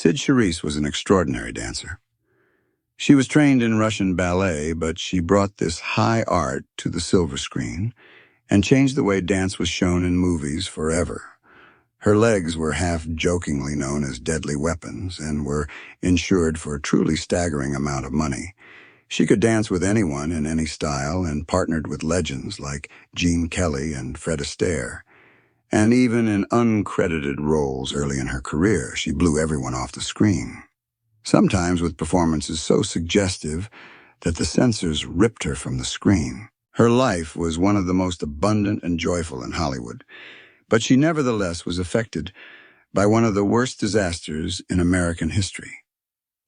Cyd Charisse was an extraordinary dancer. She was trained in Russian ballet, but she brought this high art to the silver screen and changed the way dance was shown in movies forever. Her legs were half-jokingly known as deadly weapons and were insured for a truly staggering amount of money. She could dance with anyone in any style and partnered with legends like Gene Kelly and Fred Astaire. And even in uncredited roles early in her career, she blew everyone off the screen. Sometimes with performances so suggestive that the censors ripped her from the screen. Her life was one of the most abundant and joyful in Hollywood, but she nevertheless was affected by one of the worst disasters in American history.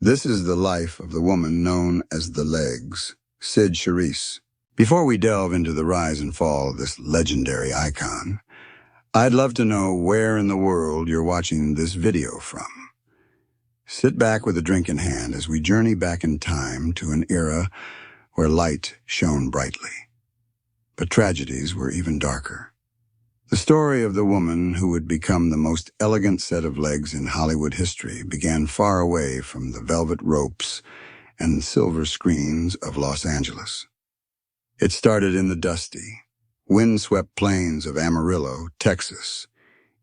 This is the life of the woman known as the Legs, Cyd Charisse. Before we delve into the rise and fall of this legendary icon, I'd love to know where in the world you're watching this video from. Sit back with a drink in hand as we journey back in time to an era where light shone brightly, but tragedies were even darker. The story of the woman who would become the most elegant set of legs in Hollywood history began far away from the velvet ropes and silver screens of Los Angeles. It started in the dusty, windswept plains of Amarillo, Texas,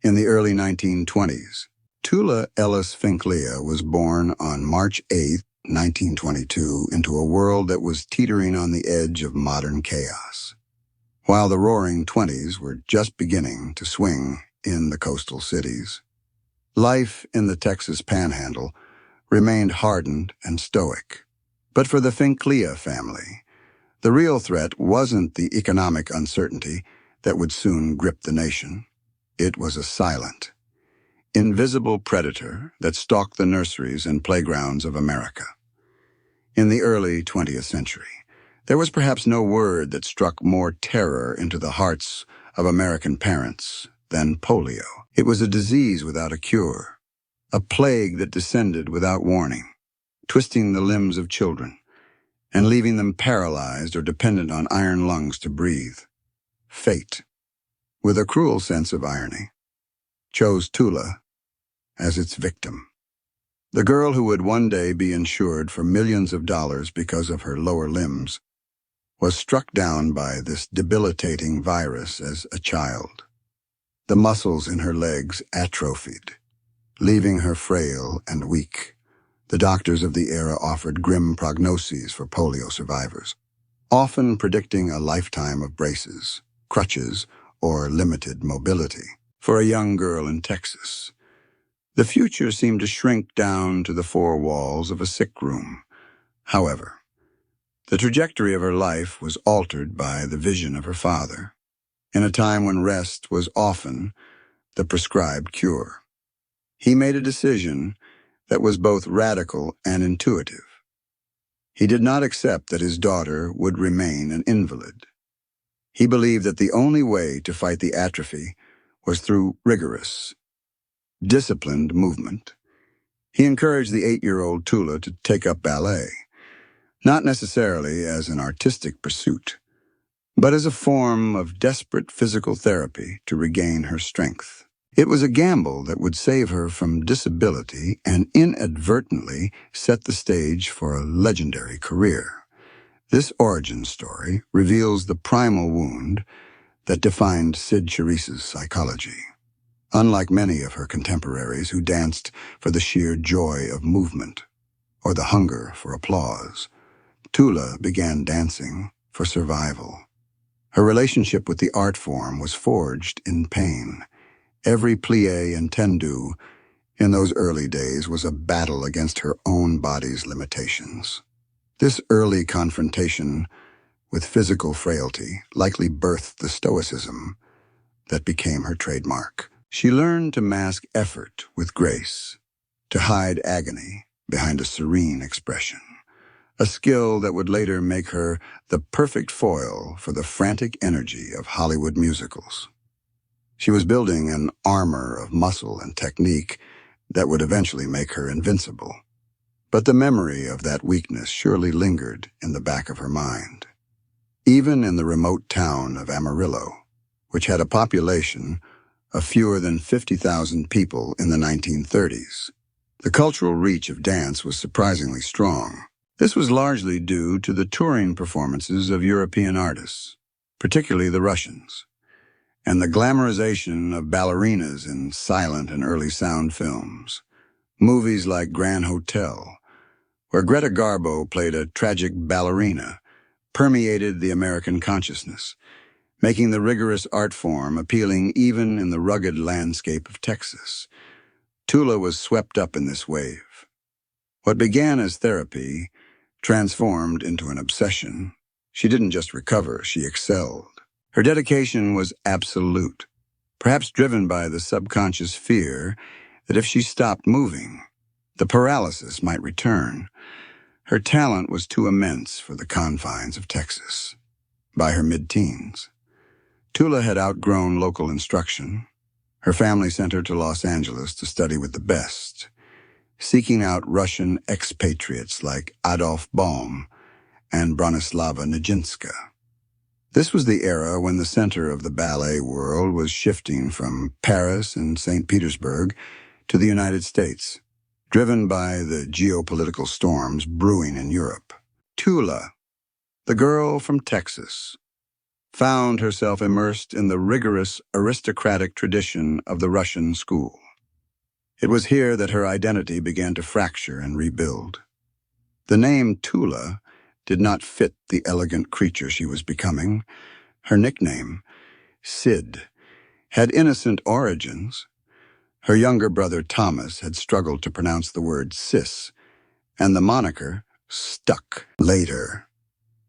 in the early 1920s. Tula Ellis Finklia was born on March 8, 1922, into a world that was teetering on the edge of modern chaos, while the roaring 20s were just beginning to swing in the coastal cities. Life in the Texas Panhandle remained hardened and stoic. But for the Finklia family, the real threat wasn't the economic uncertainty that would soon grip the nation. It was a silent, invisible predator that stalked the nurseries and playgrounds of America. In the early 20th century, there was perhaps no word that struck more terror into the hearts of American parents than polio. It was a disease without a cure, a plague that descended without warning, twisting the limbs of children and leaving them paralyzed or dependent on iron lungs to breathe. Fate, with a cruel sense of irony, chose Tula as its victim. The girl who would one day be insured for millions of dollars because of her lower limbs was struck down by this debilitating virus as a child. The muscles in her legs atrophied, leaving her frail and weak. The doctors of the era offered grim prognoses for polio survivors, often predicting a lifetime of braces, crutches, or limited mobility. For a young girl in Texas, the future seemed to shrink down to the four walls of a sick room. However, the trajectory of her life was altered by the vision of her father, in a time when rest was often the prescribed cure. He made a decision that was both radical and intuitive. He did not accept that his daughter would remain an invalid. He believed that the only way to fight the atrophy was through rigorous, disciplined movement. He encouraged the 8-year-old Tula to take up ballet, not necessarily as an artistic pursuit, but as a form of desperate physical therapy to regain her strength. It was a gamble that would save her from disability and inadvertently set the stage for a legendary career. This origin story reveals the primal wound that defined Cyd Charisse's psychology. Unlike many of her contemporaries who danced for the sheer joy of movement or the hunger for applause, Tula began dancing for survival. Her relationship with the art form was forged in pain. Every plie and tendu in those early days was a battle against her own body's limitations. This early confrontation with physical frailty likely birthed the stoicism that became her trademark. She learned to mask effort with grace, to hide agony behind a serene expression, a skill that would later make her the perfect foil for the frantic energy of Hollywood musicals. She was building an armor of muscle and technique that would eventually make her invincible. But the memory of that weakness surely lingered in the back of her mind. Even in the remote town of Amarillo, which had a population of fewer than 50,000 people in the 1930s, The cultural reach of dance was surprisingly strong. This was largely due to the touring performances of European artists, particularly the Russians, and the glamorization of ballerinas in silent and early sound films. Movies like Grand Hotel, where Greta Garbo played a tragic ballerina, permeated the American consciousness, making the rigorous art form appealing even in the rugged landscape of Texas. Tula was swept up in this wave. What began as therapy transformed into an obsession. She didn't just recover, she excelled. Her dedication was absolute, perhaps driven by the subconscious fear that if she stopped moving, the paralysis might return. Her talent was too immense for the confines of Texas. By her mid-teens, Tula had outgrown local instruction. Her family sent her to Los Angeles to study with the best, seeking out Russian expatriates like Adolf Baum and Bronislava Nijinsky. This was the era when the center of the ballet world was shifting from Paris and St. Petersburg to the United States, driven by the geopolitical storms brewing in Europe. Tula, the girl from Texas, found herself immersed in the rigorous aristocratic tradition of the Russian school. It was here that her identity began to fracture and rebuild. The name Tula did not fit the elegant creature she was becoming. Her nickname, Cyd, had innocent origins. Her younger brother Thomas had struggled to pronounce the word cis, and the moniker stuck later.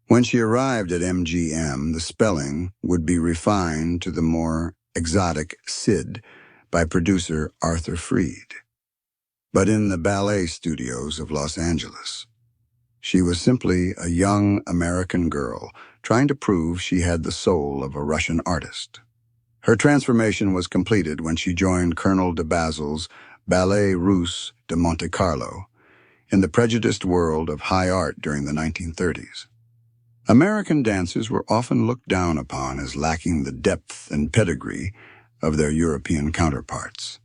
When she arrived at MGM, the spelling would be refined to the more exotic Cyd by producer Arthur Freed. But in the ballet studios of Los Angeles, she was simply a young American girl trying to prove she had the soul of a Russian artist. Her transformation was completed when she joined Colonel de Basil's Ballet Russe de Monte Carlo in the prejudiced world of high art during the 1930s. American dancers were often looked down upon as lacking the depth and pedigree of their European counterparts.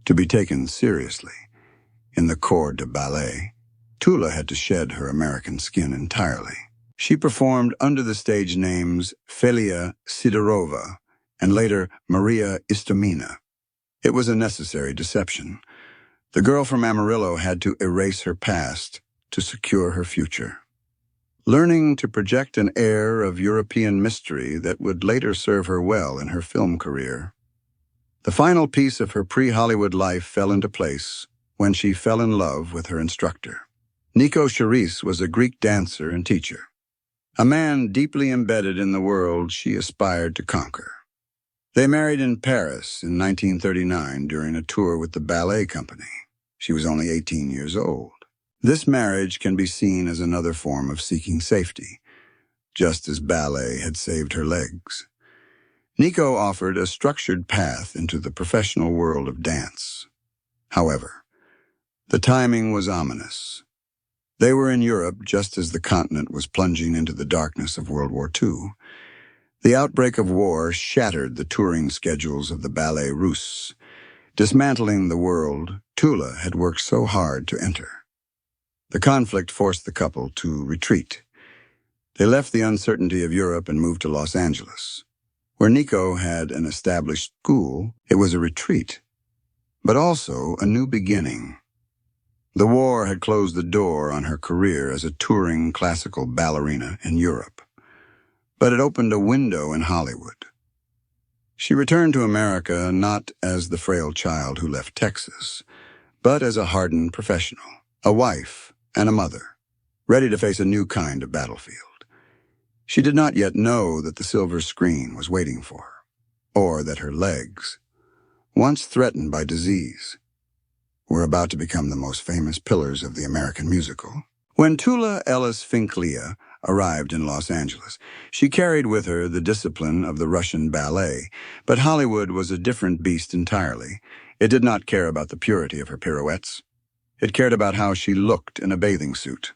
To be taken seriously in the corps de ballet, Tula had to shed her American skin entirely. She performed under the stage names Felia Sidorova and later Maria Istomina. It was a necessary deception. The girl from Amarillo had to erase her past to secure her future, learning to project an air of European mystery that would later serve her well in her film career. The final piece of her pre-Hollywood life fell into place when she fell in love with her instructor. Cyd Charisse was a Greek dancer and teacher, a man deeply embedded in the world she aspired to conquer. They married in Paris in 1939 during a tour with the ballet company. She was only 18 years old. This marriage can be seen as another form of seeking safety, just as ballet had saved her legs. Nico offered a structured path into the professional world of dance. However, the timing was ominous. They were in Europe just as the continent was plunging into the darkness of World War II. The outbreak of war shattered the touring schedules of the Ballet Russe, dismantling the world Tula had worked so hard to enter. The conflict forced the couple to retreat. They left the uncertainty of Europe and moved to Los Angeles. Where Nico had an established school, it was a retreat, but also a new beginning. The war had closed the door on her career as a touring classical ballerina in Europe, but it opened a window in Hollywood. She returned to America not as the frail child who left Texas, but as a hardened professional, a wife and a mother, ready to face a new kind of battlefield. She did not yet know that the silver screen was waiting for her, or that her legs, once threatened by disease, were about to become the most famous pillars of the American musical. When Tula Ellis Finklia arrived in Los Angeles, she carried with her the discipline of the Russian ballet, but Hollywood was a different beast entirely. It did not care about the purity of her pirouettes. It cared about how she looked in a bathing suit.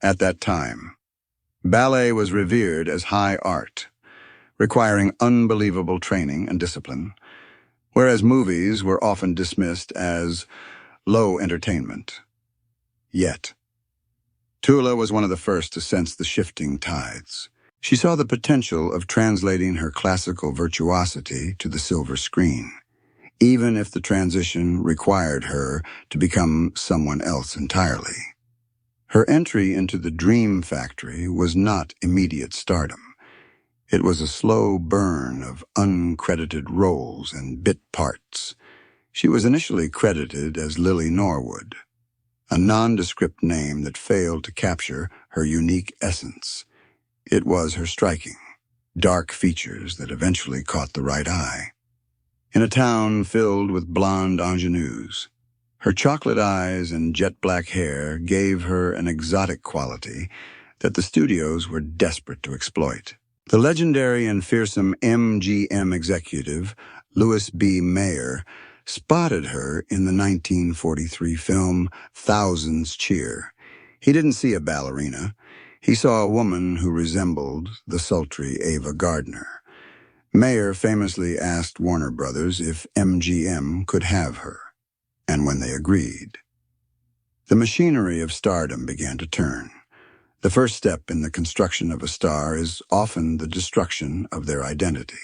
At that time, ballet was revered as high art, requiring unbelievable training and discipline, whereas movies were often dismissed as low entertainment. Yet, Tula was one of the first to sense the shifting tides. She saw the potential of translating her classical virtuosity to the silver screen, even if the transition required her to become someone else entirely. Her entry into the Dream Factory was not immediate stardom. It was a slow burn of uncredited roles and bit parts. She was initially credited as Lily Norwood, a nondescript name that failed to capture her unique essence. It was her striking, dark features that eventually caught the right eye. In a town filled with blonde ingenues, her chocolate eyes and jet-black hair gave her an exotic quality that the studios were desperate to exploit. The legendary and fearsome MGM executive, Louis B. Mayer, spotted her in the 1943 film Thousands Cheer. He didn't see a ballerina. He saw a woman who resembled the sultry Ava Gardner. Mayer famously asked Warner Brothers if MGM could have her, and when they agreed, the machinery of stardom began to turn. The first step in the construction of a star is often the destruction of their identity.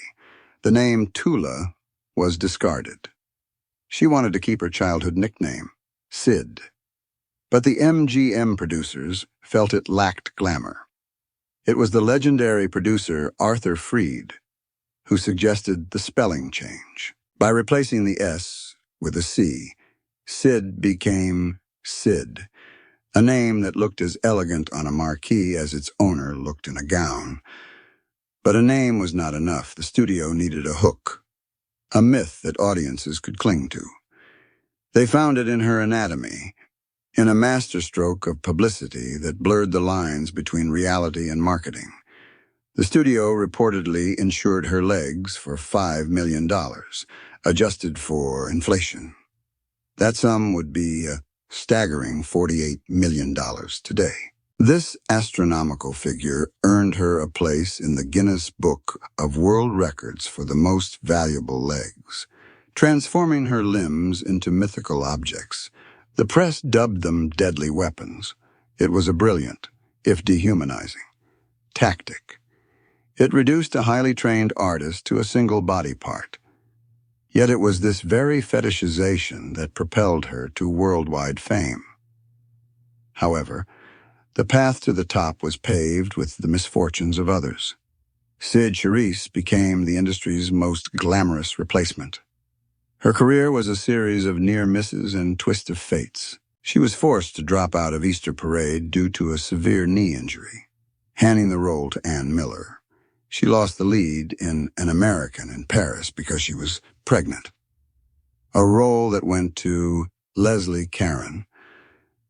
The name Tula was discarded. She wanted to keep her childhood nickname, Cyd. But the MGM producers felt it lacked glamour. It was the legendary producer Arthur Freed who suggested the spelling change. By replacing the S with a C, Cyd became Cyd, a name that looked as elegant on a marquee as its owner looked in a gown. But a name was not enough. The studio needed a hook, a myth that audiences could cling to. They found it in her anatomy, in a masterstroke of publicity that blurred the lines between reality and marketing. The studio reportedly insured her legs for $5 million, adjusted for inflation. That sum would be a staggering $48 million today. This astronomical figure earned her a place in the Guinness Book of World Records for the most valuable legs, transforming her limbs into mythical objects. The press dubbed them deadly weapons. It was a brilliant, if dehumanizing, tactic. It reduced a highly trained artist to a single body part. Yet it was this very fetishization that propelled her to worldwide fame. However, the path to the top was paved with the misfortunes of others. Cyd Charisse became the industry's most glamorous replacement. Her career was a series of near misses and twists of fates. She was forced to drop out of Easter Parade due to a severe knee injury, handing the role to Ann Miller. She lost the lead in An American in Paris because she was pregnant, a role that went to Leslie Caron.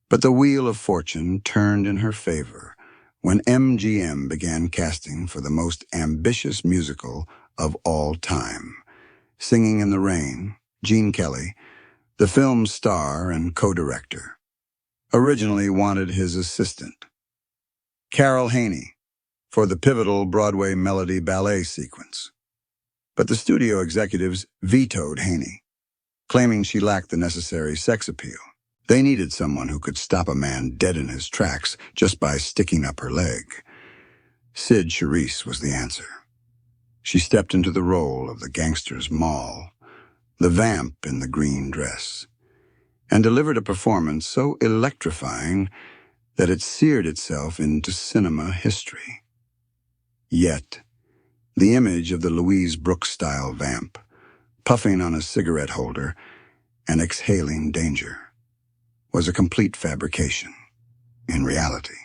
But the wheel of fortune turned in her favor when MGM began casting for the most ambitious musical of all time. Singing in the Rain, Gene Kelly, the film's star and co-director, originally wanted his assistant, Carol Haney, for the pivotal Broadway melody ballet sequence. But the studio executives vetoed Haney, claiming she lacked the necessary sex appeal. They needed someone who could stop a man dead in his tracks just by sticking up her leg. Cyd Charisse was the answer. She stepped into the role of the gangster's moll, the vamp in the green dress, and delivered a performance so electrifying that it seared itself into cinema history. Yet, the image of the Louise Brooks-style vamp, puffing on a cigarette holder and exhaling danger, was a complete fabrication. In reality,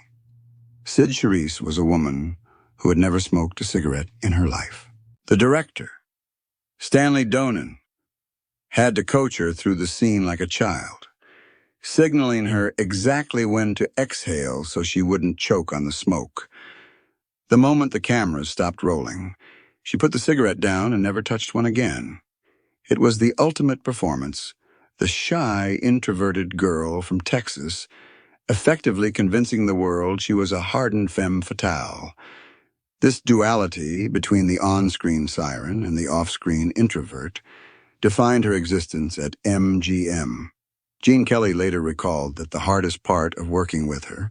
Cyd Charisse was a woman who had never smoked a cigarette in her life. The director, Stanley Donen, had to coach her through the scene like a child, signaling her exactly when to exhale so she wouldn't choke on the smoke. The moment the cameras stopped rolling, she put the cigarette down and never touched one again. It was the ultimate performance, the shy, introverted girl from Texas, effectively convincing the world she was a hardened femme fatale. This duality between the on-screen siren and the off-screen introvert defined her existence at MGM. Gene Kelly later recalled that the hardest part of working with her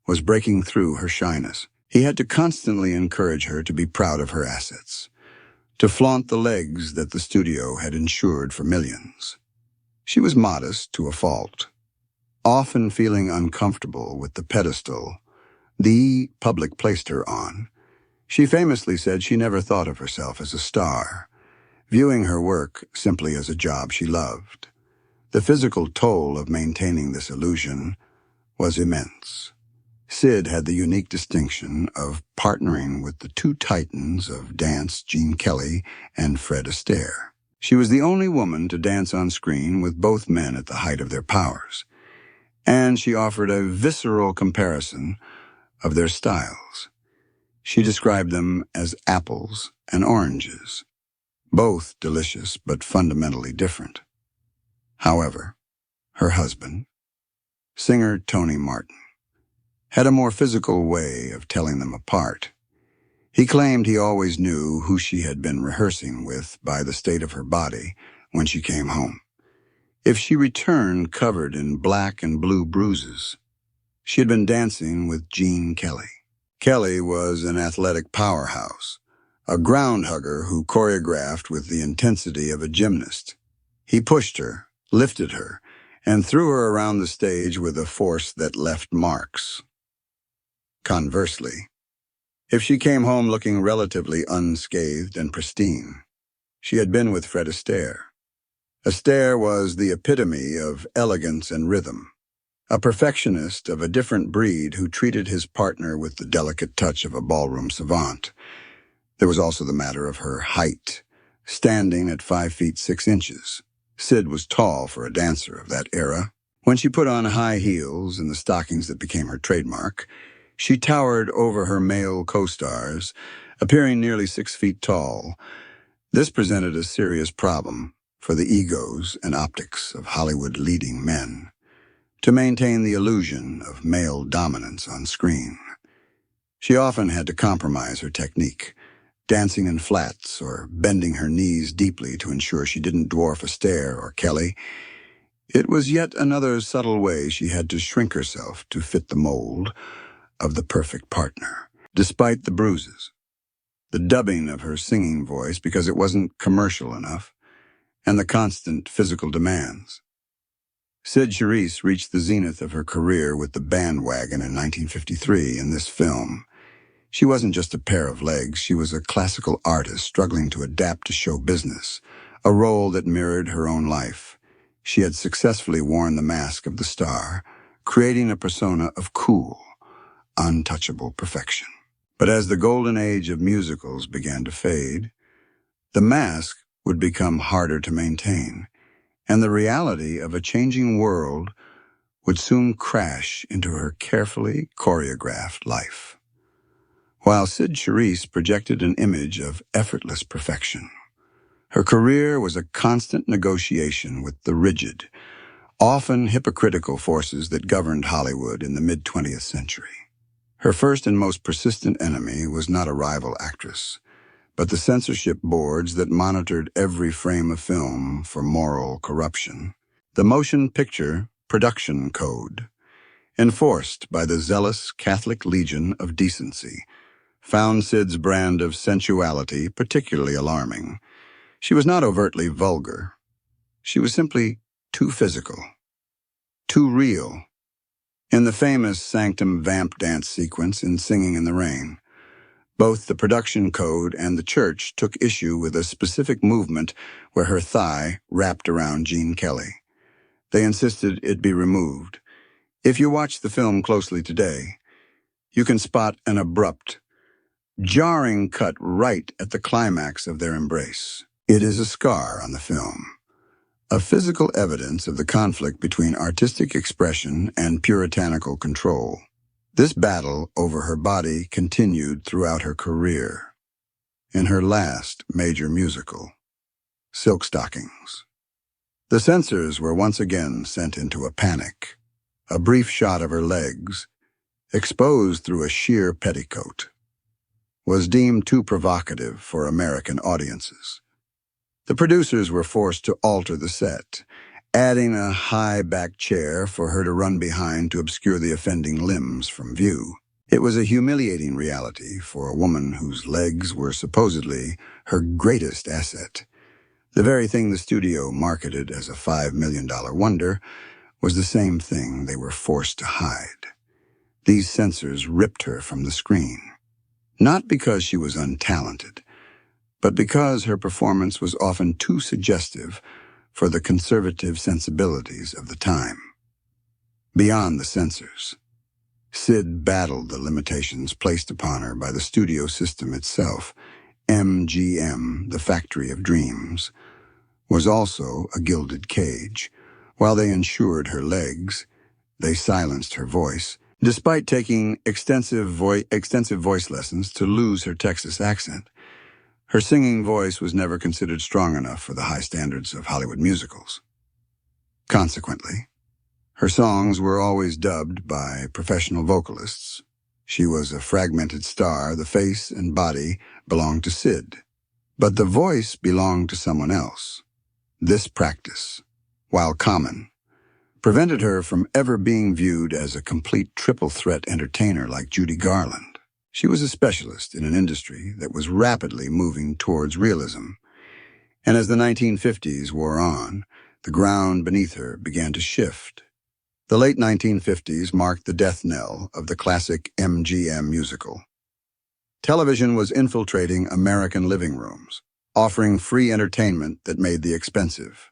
was breaking through her shyness. He had to constantly encourage her to be proud of her assets, to flaunt the legs that the studio had insured for millions. She was modest to a fault, often feeling uncomfortable with the pedestal the public placed her on. She famously said she never thought of herself as a star, viewing her work simply as a job she loved. The physical toll of maintaining this illusion was immense. Cyd had the unique distinction of partnering with the two titans of dance, Gene Kelly and Fred Astaire. She was the only woman to dance on screen with both men at the height of their powers, and she offered a visceral comparison of their styles. She described them as apples and oranges, both delicious but fundamentally different. However, her husband, singer Tony Martin, had a more physical way of telling them apart. He claimed he always knew who she had been rehearsing with by the state of her body when she came home. If she returned covered in black and blue bruises, she had been dancing with Gene Kelly. Kelly was an athletic powerhouse, a ground hugger who choreographed with the intensity of a gymnast. He pushed her, lifted her, and threw her around the stage with a force that left marks. Conversely, if she came home looking relatively unscathed and pristine, she had been with Fred Astaire. Astaire was the epitome of elegance and rhythm, a perfectionist of a different breed who treated his partner with the delicate touch of a ballroom savant. There was also the matter of her height, standing at 5 feet 6 inches. Cyd was tall for a dancer of that era. When she put on high heels and the stockings that became her trademark, she towered over her male co-stars, appearing nearly 6 feet tall. This presented a serious problem for the egos and optics of Hollywood leading men, to maintain the illusion of male dominance on screen. She often had to compromise her technique, dancing in flats or bending her knees deeply to ensure she didn't dwarf Astaire or Kelly. It was yet another subtle way she had to shrink herself to fit the mold of the perfect partner. Despite the bruises, the dubbing of her singing voice because it wasn't commercial enough, and the constant physical demands, Cyd Charisse reached the zenith of her career with The Bandwagon in 1953 in this film. She wasn't just a pair of legs, she was a classical artist struggling to adapt to show business, a role that mirrored her own life. She had successfully worn the mask of the star, creating a persona of cool, untouchable perfection. But as the golden age of musicals began to fade, the mask would become harder to maintain, and the reality of a changing world would soon crash into her carefully choreographed life. While Cyd Charisse projected an image of effortless perfection, her career was a constant negotiation with the rigid, often hypocritical forces that governed Hollywood in the mid-20th century. Her first and most persistent enemy was not a rival actress, but the censorship boards that monitored every frame of film for moral corruption. The Motion Picture Production Code, enforced by the zealous Catholic Legion of Decency, found Cyd's brand of sensuality particularly alarming. She was not overtly vulgar. She was simply too physical, too real. In the famous Sanctum vamp dance sequence in Singing in the Rain, both the production code and the church took issue with a specific movement where her thigh wrapped around Gene Kelly. They insisted it be removed. If you watch the film closely today, you can spot an abrupt, jarring cut right at the climax of their embrace. It is a scar on the film, a physical evidence of the conflict between artistic expression and puritanical control. This battle over her body continued throughout her career. In her last major musical, Silk Stockings, the censors were once again sent into a panic. A brief shot of her legs, exposed through a sheer petticoat, was deemed too provocative for American audiences. The producers were forced to alter the set, adding a high back chair for her to run behind to obscure the offending limbs from view. It was a humiliating reality for a woman whose legs were supposedly her greatest asset. The very thing the studio marketed as a $5 million wonder was the same thing they were forced to hide. These censors ripped her from the screen. Not because she was untalented, but because her performance was often too suggestive for the conservative sensibilities of the time. Beyond the censors, Cyd battled the limitations placed upon her by the studio system itself. MGM, the Factory of Dreams, was also a gilded cage. While they ensured her legs, they silenced her voice. Despite taking extensive voice lessons to lose her Texas accent, her singing voice was never considered strong enough for the high standards of Hollywood musicals. Consequently, her songs were always dubbed by professional vocalists. She was a fragmented star. The face and body belonged to Cyd, but the voice belonged to someone else. This practice, while common, prevented her from ever being viewed as a complete triple-threat entertainer like Judy Garland. She was a specialist in an industry that was rapidly moving towards realism, and as the 1950s wore on, the ground beneath her began to shift. The late 1950s marked the death knell of the classic MGM musical. Television was infiltrating American living rooms, offering free entertainment that made the expensive.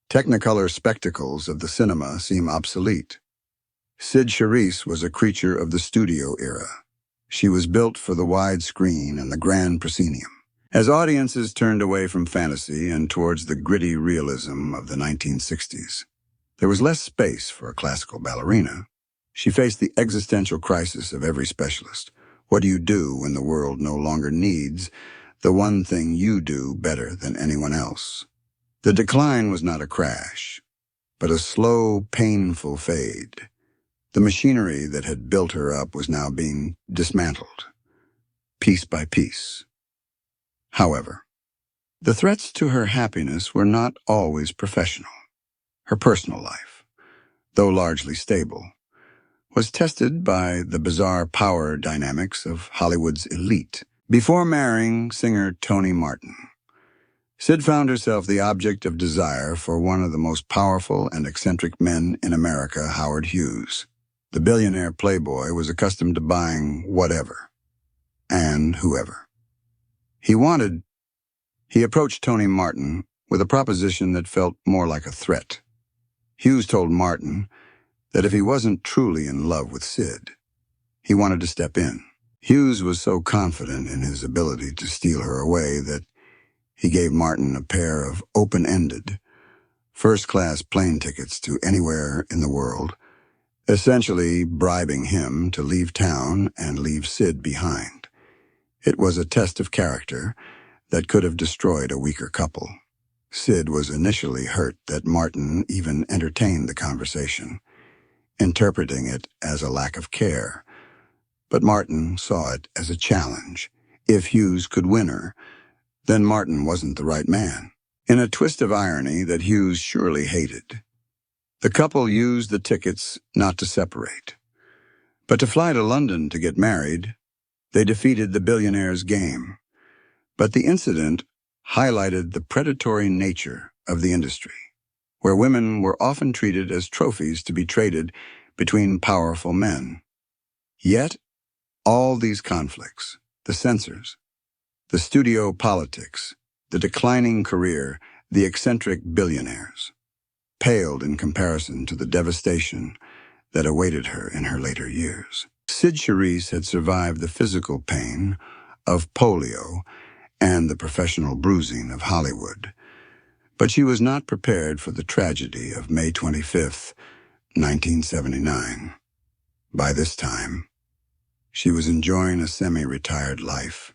Technicolor spectacles of the cinema seem obsolete. Cyd Charisse was a creature of the studio era. She was built for the wide screen and the grand proscenium. As audiences turned away from fantasy and towards the gritty realism of the 1960s, there was less space for a classical ballerina. She faced the existential crisis of every specialist. What do you do when the world no longer needs the one thing you do better than anyone else? The decline was not a crash, but a slow, painful fade. The machinery that had built her up was now being dismantled, piece by piece. However, the threats to her happiness were not always professional. Her personal life, though largely stable, was tested by the bizarre power dynamics of Hollywood's elite. Before marrying singer Tony Martin, Cyd found herself the object of desire for one of the most powerful and eccentric men in America, Howard Hughes. The billionaire playboy was accustomed to buying whatever and whoever he wanted. He approached Tony Martin with a proposition that felt more like a threat. Hughes told Martin that if he wasn't truly in love with Cyd, he wanted to step in. Hughes was so confident in his ability to steal her away that he gave Martin a pair of open-ended, first-class plane tickets to anywhere in the world, essentially bribing him to leave town and leave Cyd behind. It was a test of character that could have destroyed a weaker couple. Cyd was initially hurt that Martin even entertained the conversation, interpreting it as a lack of care. But Martin saw it as a challenge. If Hughes could win her, then Martin wasn't the right man. In a twist of irony that Hughes surely hated, the couple used the tickets not to separate, but to fly to London to get married. They defeated the billionaire's game. But the incident highlighted the predatory nature of the industry, where women were often treated as trophies to be traded between powerful men. Yet, all these conflicts, the censors, the studio politics, the declining career, the eccentric billionaires, paled in comparison to the devastation that awaited her in her later years. Cyd Charisse had survived the physical pain of polio and the professional bruising of Hollywood, but she was not prepared for the tragedy of May 25th, 1979. By this time, she was enjoying a semi-retired life,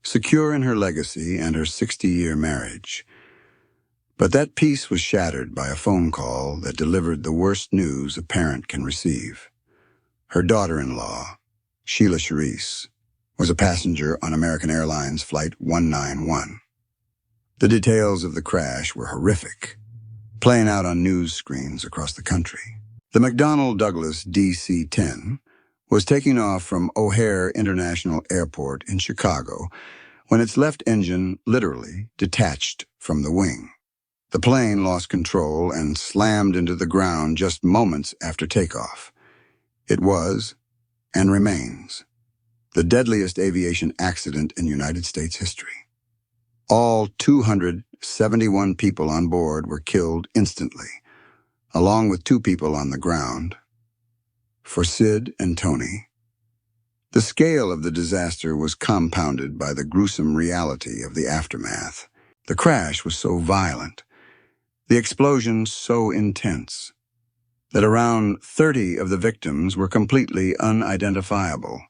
secure in her legacy and her 60-year marriage. But that peace was shattered by a phone call that delivered the worst news a parent can receive. Her daughter-in-law, Cyd Charisse, was a passenger on American Airlines Flight 191. The details of the crash were horrific. playing out on news screens across the country. The McDonnell Douglas DC-10 was taking off from O'Hare International Airport in Chicago when its left engine literally detached from the wing. The plane lost control and slammed into the ground just moments after takeoff. It was, and remains, the deadliest aviation accident in United States history. All 271 people on board were killed instantly, along with 2 people on the ground. For Cyd and Tony, the scale of the disaster was compounded by the gruesome reality of the aftermath. The crash was so violent, the explosion so intense, that around 30 of the victims were completely unidentifiable.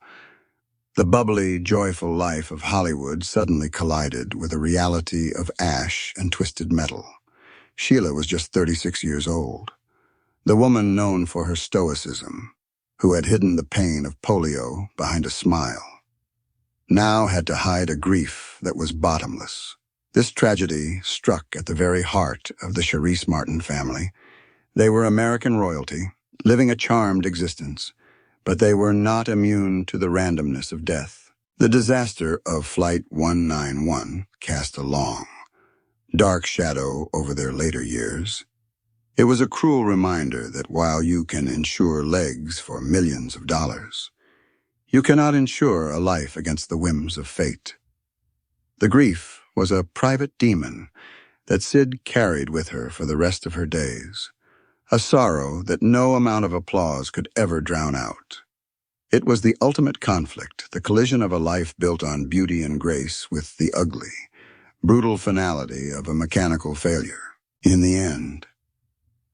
The bubbly, joyful life of Hollywood suddenly collided with a reality of ash and twisted metal. Sheila was just 36 years old, the woman known for her stoicism, who had hidden the pain of polio behind a smile, now had to hide a grief that was bottomless. This tragedy struck at the very heart of the Charisse Martin family. They were American royalty, living a charmed existence, but they were not immune to the randomness of death. The disaster of Flight 191 cast a long, dark shadow over their later years. It was a cruel reminder that while you can insure legs for millions of dollars, you cannot insure a life against the whims of fate. The grief was a private demon that Cyd carried with her for the rest of her days, a sorrow that no amount of applause could ever drown out. It was the ultimate conflict, the collision of a life built on beauty and grace with the ugly, brutal finality of a mechanical failure. In the end,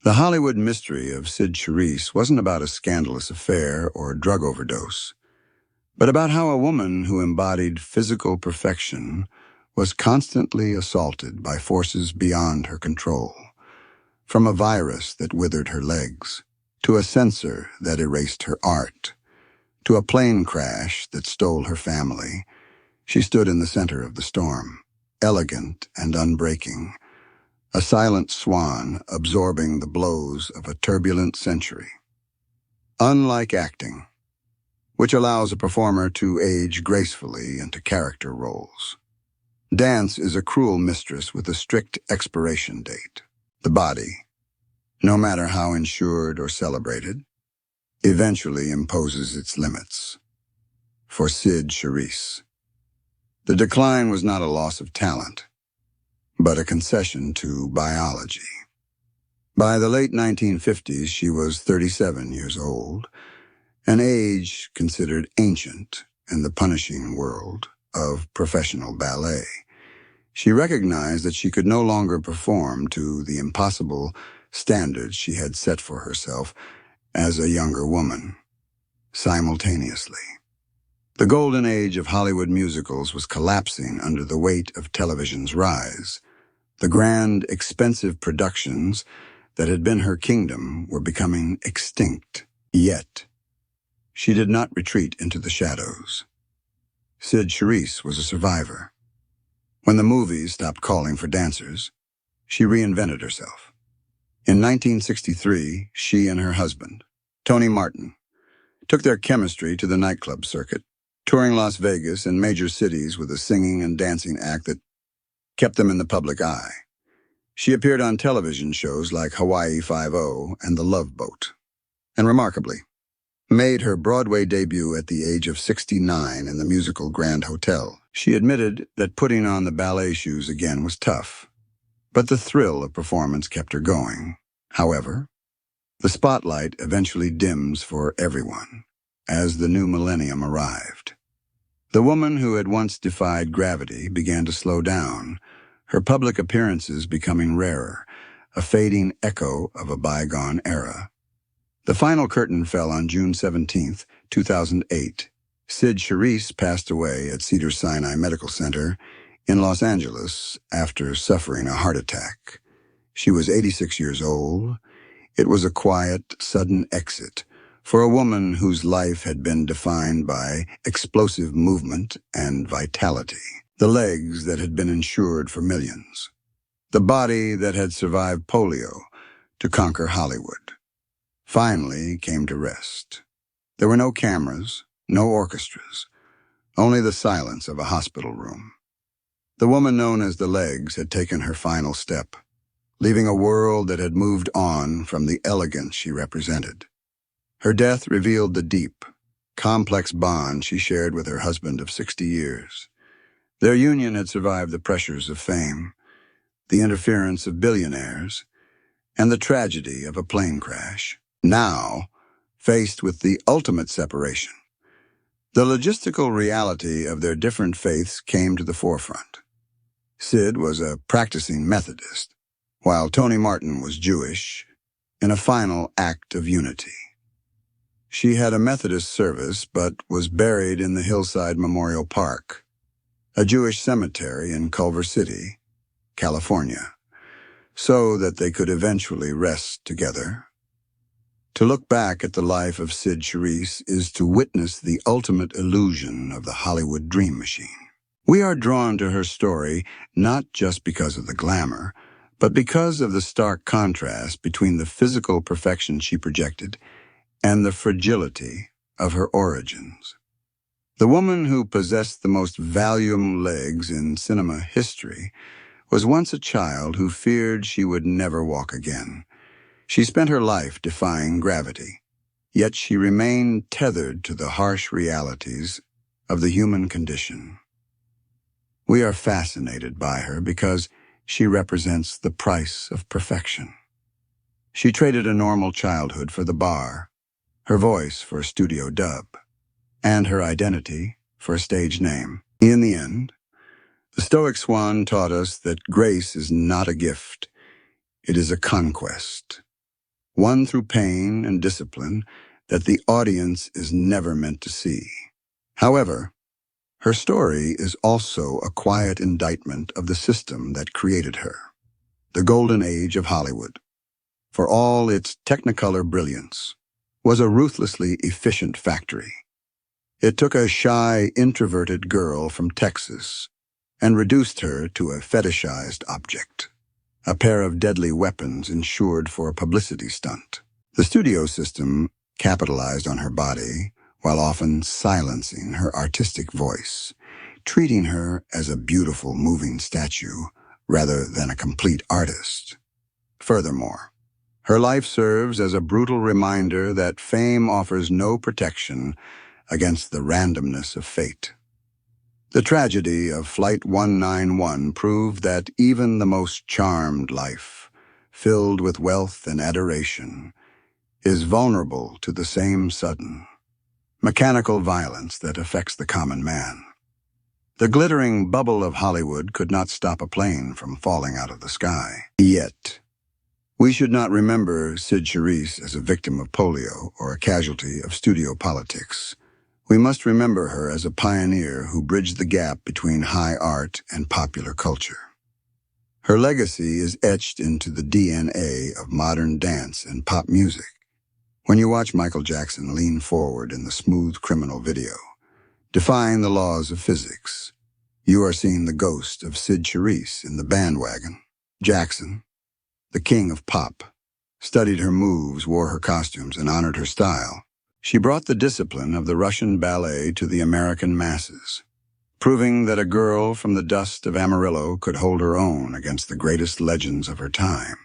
the Hollywood mystery of Cyd Charisse wasn't about a scandalous affair or a drug overdose, but about how a woman who embodied physical perfection was constantly assaulted by forces beyond her control. From a virus that withered her legs, to a censor that erased her art, to a plane crash that stole her family, she stood in the center of the storm, elegant and unbreaking, a silent swan absorbing the blows of a turbulent century. Unlike acting, which allows a performer to age gracefully into character roles, dance is a cruel mistress with a strict expiration date. The body, no matter how insured or celebrated, eventually imposes its limits. For Cyd Charisse, the decline was not a loss of talent, but a concession to biology. By the late 1950s, she was 37 years old, an age considered ancient in the punishing world of professional ballet. She recognized that she could no longer perform to the impossible standards she had set for herself as a younger woman. Simultaneously, the golden age of Hollywood musicals was collapsing under the weight of television's rise. The grand, expensive productions that had been her kingdom were becoming extinct. Yet, she did not retreat into the shadows. Cyd Charisse was a survivor. When the movies stopped calling for dancers, she reinvented herself. In 1963, she and her husband, Tony Martin, took their chemistry to the nightclub circuit, touring Las Vegas and major cities with a singing and dancing act that kept them in the public eye. She appeared on television shows like Hawaii Five-0 and The Love Boat, and remarkably, made her Broadway debut at the age of 69 in the musical Grand Hotel. She admitted that putting on the ballet shoes again was tough, but the thrill of performance kept her going. However, the spotlight eventually dims for everyone as the new millennium arrived. The woman who had once defied gravity began to slow down, her public appearances becoming rarer, a fading echo of a bygone era. The final curtain fell on June 17, 2008. Cyd Charisse passed away at Cedars-Sinai Medical Center in Los Angeles after suffering a heart attack. She was 86 years old. It was a quiet, sudden exit for a woman whose life had been defined by explosive movement and vitality. The legs that had been insured for millions. The body that had survived polio, to conquer Hollywood, finally came to rest. There were no cameras, no orchestras, only the silence of a hospital room. The woman known as the Legs had taken her final step, leaving a world that had moved on from the elegance she represented. Her death revealed the deep, complex bond she shared with her husband of 60 years. Their union had survived the pressures of fame, the interference of billionaires, and the tragedy of a plane crash. Now, faced with the ultimate separation, the logistical reality of their different faiths came to the forefront. Cyd was a practicing Methodist, while Tony Martin was Jewish, in a final act of unity. She had a Methodist service but was buried in the Hillside Memorial Park, a Jewish cemetery in Culver City, California, so that they could eventually rest together. To look back at the life of Cyd Charisse is to witness the ultimate illusion of the Hollywood dream machine. We are drawn to her story not just because of the glamour, but because of the stark contrast between the physical perfection she projected and the fragility of her origins. The woman who possessed the most valuable legs in cinema history was once a child who feared she would never walk again. She spent her life defying gravity, yet she remained tethered to the harsh realities of the human condition. We are fascinated by her because she represents the price of perfection. She traded a normal childhood for the bar, her voice for a studio dub, and her identity for a stage name. In the end, the Stoic Swan taught us that grace is not a gift, it is a conquest, won through pain and discipline that the audience is never meant to see. However, her story is also a quiet indictment of the system that created her, the golden age of Hollywood. For all its technicolor brilliance, was a ruthlessly efficient factory. It took a shy, introverted girl from Texas and reduced her to a fetishized object, a pair of deadly weapons insured for a publicity stunt. The studio system capitalized on her body while often silencing her artistic voice, treating her as a beautiful moving statue rather than a complete artist. Furthermore, her life serves as a brutal reminder that fame offers no protection against the randomness of fate. The tragedy of Flight 191 proved that even the most charmed life, filled with wealth and adoration, is vulnerable to the same sudden, mechanical violence that affects the common man. The glittering bubble of Hollywood could not stop a plane from falling out of the sky. Yet, we should not remember Cyd Charisse as a victim of polio or a casualty of studio politics. We must remember her as a pioneer who bridged the gap between high art and popular culture. Her legacy is etched into the DNA of modern dance and pop music. When you watch Michael Jackson lean forward in the Smooth Criminal video, defying the laws of physics, you are seeing the ghost of Cyd Charisse in the bandwagon. Jackson, the king of pop, studied her moves, wore her costumes, and honored her style. She brought the discipline of the Russian ballet to the American masses, proving that a girl from the dust of Amarillo could hold her own against the greatest legends of her time.